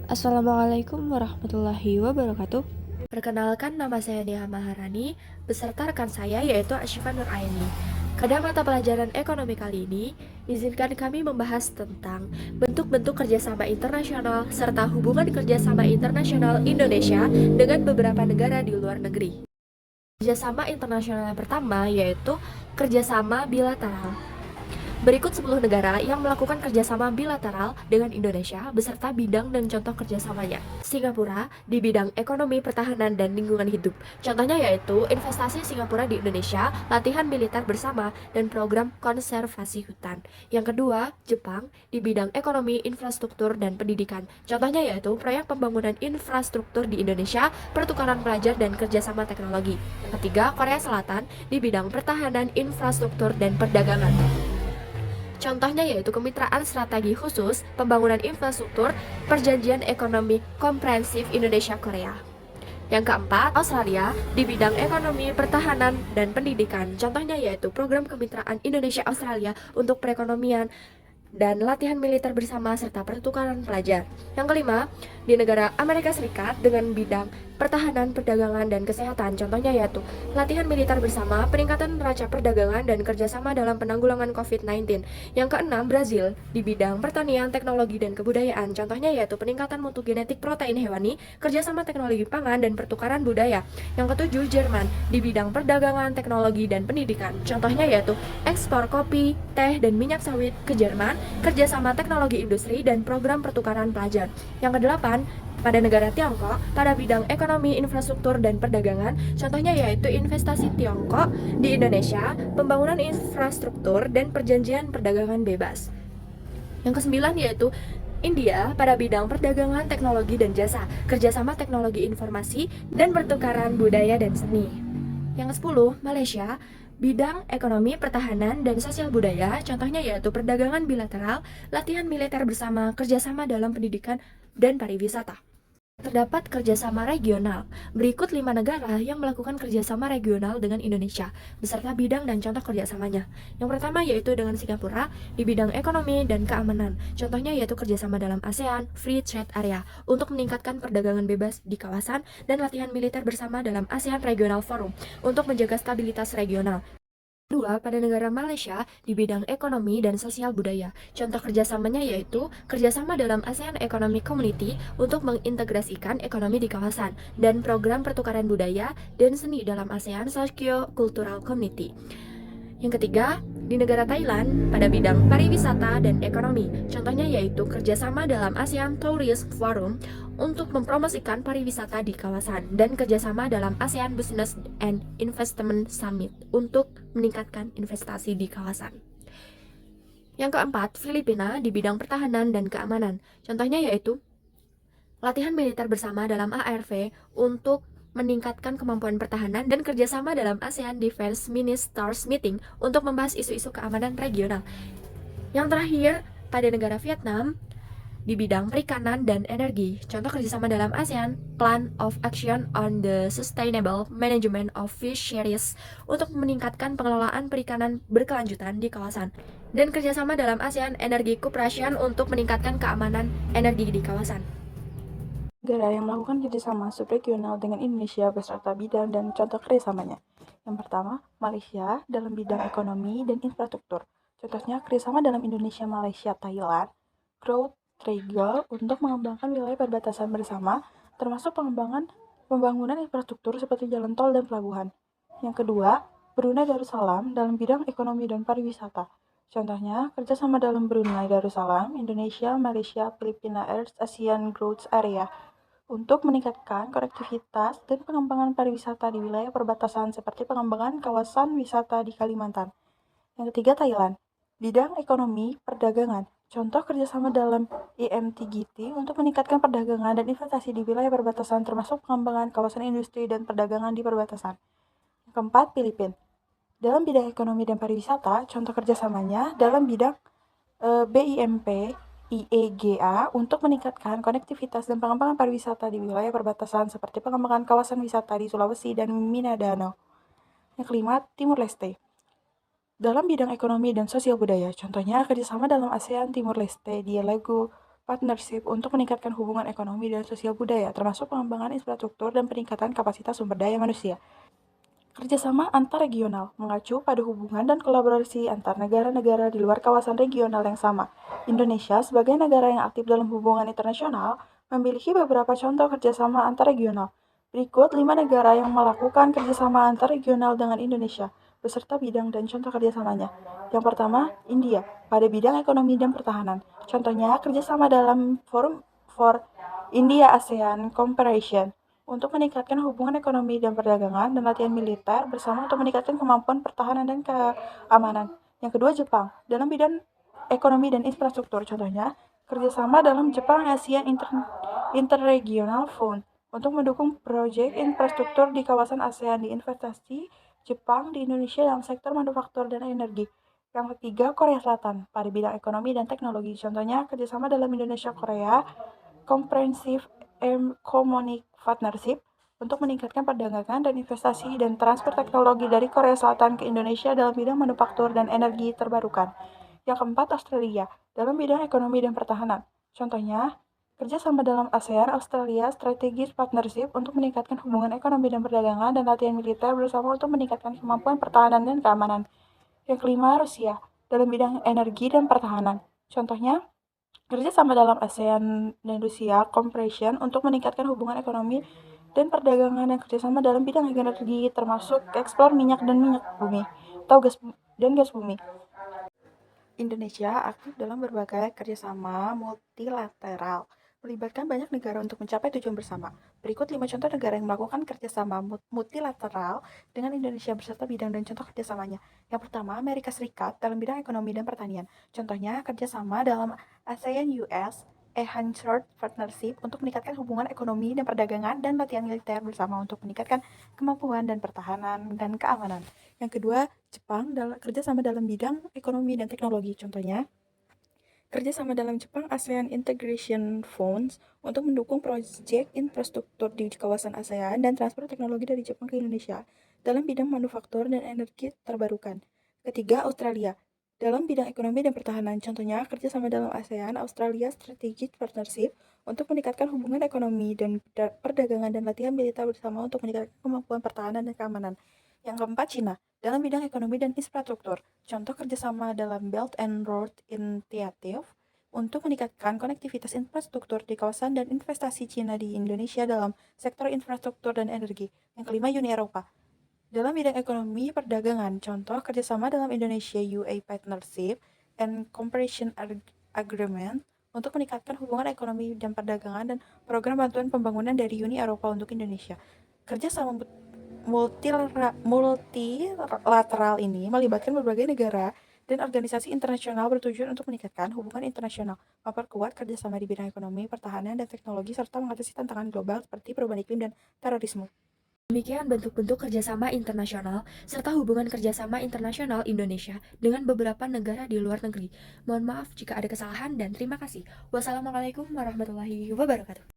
Assalamualaikum warahmatullahi wabarakatuh. Perkenalkan, nama saya Nia Maharani, beserta rekan saya yaitu Asyifa Nuraini. Pada mata pelajaran ekonomi kali ini, izinkan kami membahas tentang bentuk-bentuk kerjasama internasional serta hubungan kerjasama internasional Indonesia dengan beberapa negara di luar negeri. Kerjasama internasional yang pertama yaitu kerjasama bilateral. Berikut 10 negara yang melakukan kerjasama bilateral dengan Indonesia beserta bidang dan contoh kerjasamanya. Singapura di bidang ekonomi, pertahanan, dan lingkungan hidup. Contohnya yaitu investasi Singapura di Indonesia, latihan militer bersama, dan program konservasi hutan. Yang kedua, Jepang di bidang ekonomi, infrastruktur, dan pendidikan. Contohnya yaitu proyek pembangunan infrastruktur di Indonesia, pertukaran pelajar, dan kerjasama teknologi. Yang ketiga, Korea Selatan di bidang pertahanan, infrastruktur, dan perdagangan. Contohnya yaitu kemitraan strategi khusus, pembangunan infrastruktur, perjanjian ekonomi komprehensif Indonesia-Korea. Yang keempat, Australia di bidang ekonomi, pertahanan, dan pendidikan. Contohnya yaitu program kemitraan Indonesia-Australia untuk perekonomian dan latihan militer bersama serta pertukaran pelajar. Yang kelima, di negara Amerika Serikat dengan bidang pertahanan, perdagangan, dan kesehatan. Contohnya yaitu latihan militer bersama, peningkatan neraca perdagangan, dan kerjasama dalam penanggulangan COVID-19. Yang keenam, Brazil di bidang pertanian, teknologi, dan kebudayaan. Contohnya yaitu peningkatan mutu genetik protein hewani, kerjasama teknologi pangan, dan pertukaran budaya. Yang ketujuh, Jerman di bidang perdagangan, teknologi, dan pendidikan. Contohnya yaitu ekspor kopi, teh, dan minyak sawit ke Jerman, kerjasama teknologi industri, dan program pertukaran pelajar. Yang kedelapan, pada negara Tiongkok pada bidang ekonomi, infrastruktur, dan perdagangan. Contohnya yaitu investasi Tiongkok di Indonesia, pembangunan infrastruktur, dan perjanjian perdagangan bebas. Yang kesembilan yaitu India pada bidang perdagangan, teknologi, dan jasa, kerjasama teknologi informasi, dan pertukaran budaya dan seni. Yang ke-10, Malaysia, bidang ekonomi, pertahanan, dan sosial budaya. Contohnya yaitu perdagangan bilateral, latihan militer bersama, kerjasama dalam pendidikan, dan pariwisata. Terdapat kerjasama regional. Berikut 5 negara yang melakukan kerjasama regional dengan Indonesia, beserta bidang dan contoh kerjasamanya. Yang pertama yaitu dengan Singapura di bidang ekonomi dan keamanan. Contohnya yaitu kerjasama dalam ASEAN Free Trade Area untuk meningkatkan perdagangan bebas di kawasan dan latihan militer bersama dalam ASEAN Regional Forum untuk menjaga stabilitas regional. Kedua, pada negara Malaysia di bidang ekonomi dan sosial budaya. Contoh kerjasamanya yaitu kerjasama dalam ASEAN Economic Community untuk mengintegrasikan ekonomi di kawasan dan program pertukaran budaya dan seni dalam ASEAN Socio-Cultural Community. Yang ketiga, di negara Thailand pada bidang pariwisata dan ekonomi. Contohnya yaitu kerjasama dalam ASEAN Tourism Forum untuk mempromosikan pariwisata di kawasan dan kerjasama dalam ASEAN Business and Investment Summit untuk meningkatkan investasi di kawasan. Yang keempat, Filipina di bidang pertahanan dan keamanan. Contohnya yaitu latihan militer bersama dalam ARV untuk meningkatkan kemampuan pertahanan dan kerjasama dalam ASEAN Defense Ministers Meeting untuk membahas isu-isu keamanan regional. Yang terakhir, pada negara Vietnam, di bidang perikanan dan energi. Contoh kerjasama dalam ASEAN Plan of Action on the Sustainable Management of Fisheries untuk meningkatkan pengelolaan perikanan berkelanjutan di kawasan. Dan kerjasama dalam ASEAN Energy Cooperation untuk meningkatkan keamanan energi di kawasan. Negara yang melakukan kerjasama subregional dengan Indonesia beserta bidang dan contoh kerjasamanya. Yang pertama, Malaysia dalam bidang ekonomi dan infrastruktur. Contohnya kerjasama dalam Indonesia, Malaysia, Thailand, Growth Triangle untuk mengembangkan wilayah perbatasan bersama, termasuk pembangunan infrastruktur seperti jalan tol dan pelabuhan. Yang kedua, Brunei Darussalam dalam bidang ekonomi dan pariwisata. Contohnya, kerjasama dalam Brunei Darussalam, Indonesia, Malaysia, Filipina, ASEAN Growth Area untuk meningkatkan konektivitas dan pengembangan pariwisata di wilayah perbatasan seperti pengembangan kawasan wisata di Kalimantan. Yang ketiga, Thailand. Bidang ekonomi, perdagangan. Contoh kerjasama dalam IMTGT untuk meningkatkan perdagangan dan investasi di wilayah perbatasan termasuk pengembangan kawasan industri dan perdagangan di perbatasan. Yang keempat, Filipina. Dalam bidang ekonomi dan pariwisata, contoh kerjasamanya dalam bidang BIMP, IEGA untuk meningkatkan konektivitas dan pengembangan pariwisata di wilayah perbatasan seperti pengembangan kawasan wisata di Sulawesi dan Mindanao. Yang kelima, Timur Leste. Dalam bidang ekonomi dan sosial budaya, contohnya kerjasama dalam ASEAN Timur Leste, Dialogo partnership untuk meningkatkan hubungan ekonomi dan sosial budaya, termasuk pengembangan infrastruktur dan peningkatan kapasitas sumber daya manusia. Kerjasama antar-regional mengacu pada hubungan dan kolaborasi antar negara-negara di luar kawasan regional yang sama. Indonesia, sebagai negara yang aktif dalam hubungan internasional, memiliki beberapa contoh kerjasama antar-regional. Berikut 5 negara yang melakukan kerjasama antar-regional dengan Indonesia, beserta bidang dan contoh kerjasamanya. Yang pertama, India, pada bidang ekonomi dan pertahanan. Contohnya, kerjasama dalam Forum for India-ASEAN Cooperation untuk meningkatkan hubungan ekonomi dan perdagangan dan latihan militer bersama untuk meningkatkan kemampuan pertahanan dan keamanan. Yang kedua, Jepang, dalam bidang ekonomi dan infrastruktur. Contohnya, kerjasama dalam Jepang ASEAN Interregional Fund untuk mendukung proyek infrastruktur di kawasan ASEAN di investasi Jepang di Indonesia dalam sektor manufaktur dan energi. Yang ketiga, Korea Selatan, pada bidang ekonomi dan teknologi. Contohnya, kerjasama dalam Indonesia-Korea Comprehensive Economic Partnership untuk meningkatkan perdagangan dan investasi dan transfer teknologi dari Korea Selatan ke Indonesia dalam bidang manufaktur dan energi terbarukan. Yang keempat, Australia, dalam bidang ekonomi dan pertahanan. Contohnya, kerjasama dalam ASEAN-Australia Strategic Partnership untuk meningkatkan hubungan ekonomi dan perdagangan dan latihan militer bersama untuk meningkatkan kemampuan pertahanan dan keamanan. Yang kelima, Rusia, dalam bidang energi dan pertahanan. Contohnya, kerjasama dalam ASEAN dan Rusia Cooperation untuk meningkatkan hubungan ekonomi dan perdagangan dan kerjasama dalam bidang energi termasuk ekspor minyak dan minyak bumi atau gas bumi. Indonesia aktif dalam berbagai kerjasama multilateral, melibatkan banyak negara untuk mencapai tujuan bersama. Berikut 5 contoh negara yang melakukan kerjasama multilateral dengan Indonesia beserta bidang dan contoh kerjasamanya. Yang pertama, Amerika Serikat dalam bidang ekonomi dan pertanian. Contohnya, kerjasama dalam ASEAN-US Enhanced Partnership untuk meningkatkan hubungan ekonomi dan perdagangan dan latihan militer bersama untuk meningkatkan kemampuan dan pertahanan dan keamanan. Yang kedua, Jepang kerjasama dalam bidang ekonomi dan teknologi. Contohnya, kerjasama dalam Jepang ASEAN Integration Funds untuk mendukung proyek infrastruktur di kawasan ASEAN dan transfer teknologi dari Jepang ke Indonesia dalam bidang manufaktur dan energi terbarukan. Ketiga, Australia, dalam bidang ekonomi dan pertahanan. Contohnya, kerjasama dalam ASEAN Australia Strategic Partnership untuk meningkatkan hubungan ekonomi dan perdagangan dan latihan militer bersama untuk meningkatkan kemampuan pertahanan dan keamanan. Yang keempat, Cina, dalam bidang ekonomi dan infrastruktur. Contoh kerjasama dalam Belt and Road Initiative untuk meningkatkan konektivitas infrastruktur di kawasan dan investasi Cina di Indonesia dalam sektor infrastruktur dan energi. Yang kelima, Uni Eropa, dalam bidang ekonomi perdagangan. Contoh kerjasama dalam Indonesia-UA Partnership and Cooperation Agreement untuk meningkatkan hubungan ekonomi dan perdagangan dan program bantuan pembangunan dari Uni Eropa untuk Indonesia. Kerjasama multilateral ini melibatkan berbagai negara dan organisasi internasional bertujuan untuk meningkatkan hubungan internasional, memperkuat kerjasama di bidang ekonomi, pertahanan, dan teknologi, serta mengatasi tantangan global seperti perubahan iklim dan terorisme. Demikian bentuk-bentuk kerjasama internasional serta hubungan kerjasama internasional Indonesia dengan beberapa negara di luar negeri. Mohon maaf jika ada kesalahan dan terima kasih. Wassalamualaikum warahmatullahi wabarakatuh.